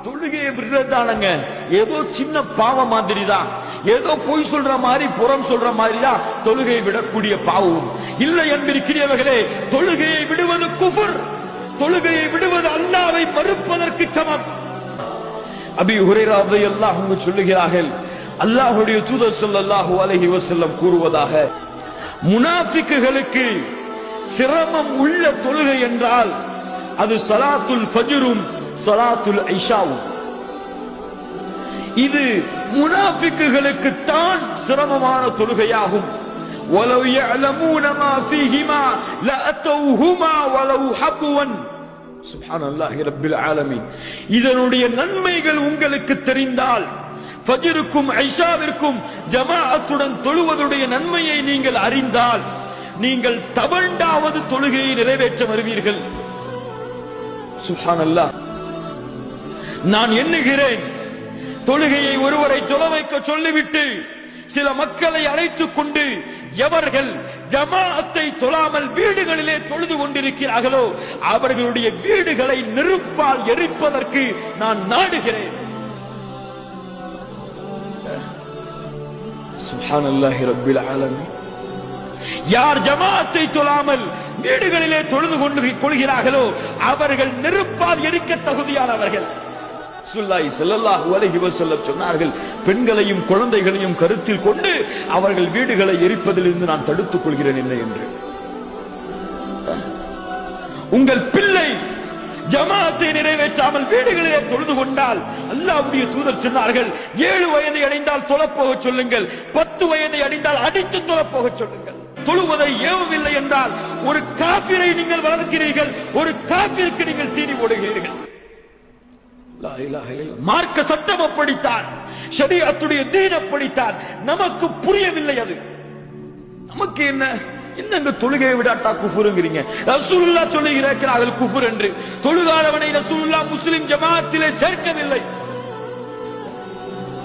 தொழுகையை விடுறதானங்க ஏதோ சின்ன பாவம் மாதிரி தான், ஏதோ பொய் சொல்ற மாதிரி புறம் சொல்ற மாதிரி தான் தொழுகையை விடக்கூடிய பாவம் இல்லை என்பிருக்கிறவர்களே. தொழுகையை விடுவது குஃபர், தொழுகையை விடுவது அல்லாஹ்வை மறுப்பதற்கு சமம். அபீ ஹுரைரா ரலியல்லாஹு அன்ஹு சொல்லுகிறார்கள், அல்லாஹ்வுடைய தூதர் ஸல்லல்லாஹு அலைஹி வஸல்லம் கூறுவதாக, முனாஃபிக்குகளுக்கு சிரமம் உள்ள தொழுகை என்றால் அது ஸலாத்துல் ஃபஜ்ரும் ஸலாத்துல் இஷாவும். இது முனாஃபிக்குகளுக்கு தான் சிரமமான தொழுகையாகும். வலவ் يعلمون ما فيهما لاتوهما ولو حبوا. சுப்ஹானல்லாஹி ரப்பில் ஆலமீன். இதனுடைய நன்மைகள் உங்களுக்கு தெரிந்தால், ஃபஜ்ருக்கும் ஐஷாவிற்கும் ஜமாஅத்துடன் தொழுவதுடைய நன்மையை நீங்கள் அறிந்தால், நீங்கள் தவண்டாவது தொழுகையை நிறைவேற்ற வருவீர்கள். சுப்ஹானல்லாஹ். நான் எண்ணுகிறேன், தொழுகையை ஒருவரை தொழ வைக்க சொல்லிவிட்டு சில மக்களை அழைத்துக் கொண்டு எவர்கள் ஜமாஅத்தை தொழாமல் வீடுகளிலே தொழுது கொண்டிருக்கிறார்களோ அவர்களுடைய வீடுகளை நெருப்பால் எரிப்பதற்கு நான் நாடுகிறேன். சுப்ஹானல்லாஹி ரப்பில் ஆலமீன். யார் ஜமாஅத்தை தொழாமல் வீடுகளிலே தொழுது கொள்கிறார்களோ அவர்கள் நெருப்பால் எரிக்க தகுதியானவர்கள். ரசூலுல்லாஹி ஸல்லல்லாஹு அலைஹி வஸல்லம் சொன்னார்கள், பெண்களையும் குழந்தைகளையும் கருத்தில் கொண்டு அவர்கள் வீடுகளை எரிப்பதிலிருந்து நான் தடுத்துக் கொள்கிறேன் என்ன என்று. உங்கள் பிள்ளை ஜமாஅத்தை நிறைவேற்றாமல் வீடுகளிலே தொழுது கொண்டால் அல்லாஹ்வுடைய தூதர் சொன்னார்கள், 7 வயதை அடைந்தால் தொழப்போக சொல்லுங்கள், 10 வயதை அடைந்தால் அடித்து தொழப்போக சொல்லுங்கள். தொழுவதை ஏவவில்லை என்றால் ஒரு காஃபிரை நீங்கள் வளர்க்கிறீர்கள், ஒரு காஃபிருக்கு நீங்கள் தீனி போடுகிறீர்கள். மார்க்க சட்டம் அப்படித்தான், ஷரீஅத்துடைய தீன் அப்படித்தான். நமக்கு புரியவில்லை. அது நமக்கு என்னங்க தொழுகையை விடாட்டா குஃபுருங்கிறீங்க? ரசூலுல்லாஹ் சொல்லி இருக்கிறார்கள் குஃபுர் என்று. தொழுகாதவனை ரசூலுல்லாஹ் முஸ்லிம் ஜமாஅத்திலே சேர்க்கவில்லை.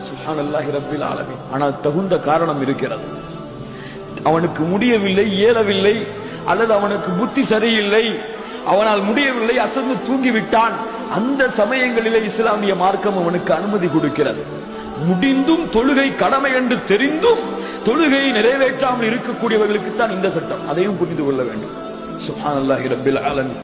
சுப்ஹானல்லாஹி ரப்பில் ஆலமீன். ஆனால் தகுந்த காரணம் இருக்கிறது. அவனுக்கு முடியவில்லை, இயலவில்லை, அல்லது அவனுக்கு புத்தி சரியில்லை, அவனால் முடியவில்லை, அசந்து தூங்கிவிட்டான். அந்த சமயங்களிலே இஸ்லாமிய மார்க்கம் அவனுக்கு அனுமதி கொடுக்கிறது. முடிந்தும் தொழுகை கடமை என்று தெரிந்தும் தொழுகையை நிறைவேற்றாமல் இருக்கக்கூடியவர்களுக்கு தான் இந்த சட்டம். அதையும் புரிந்து கொள்ள வேண்டும். சுப்ஹானல்லாஹி ரப்பில் ஆலமீன்.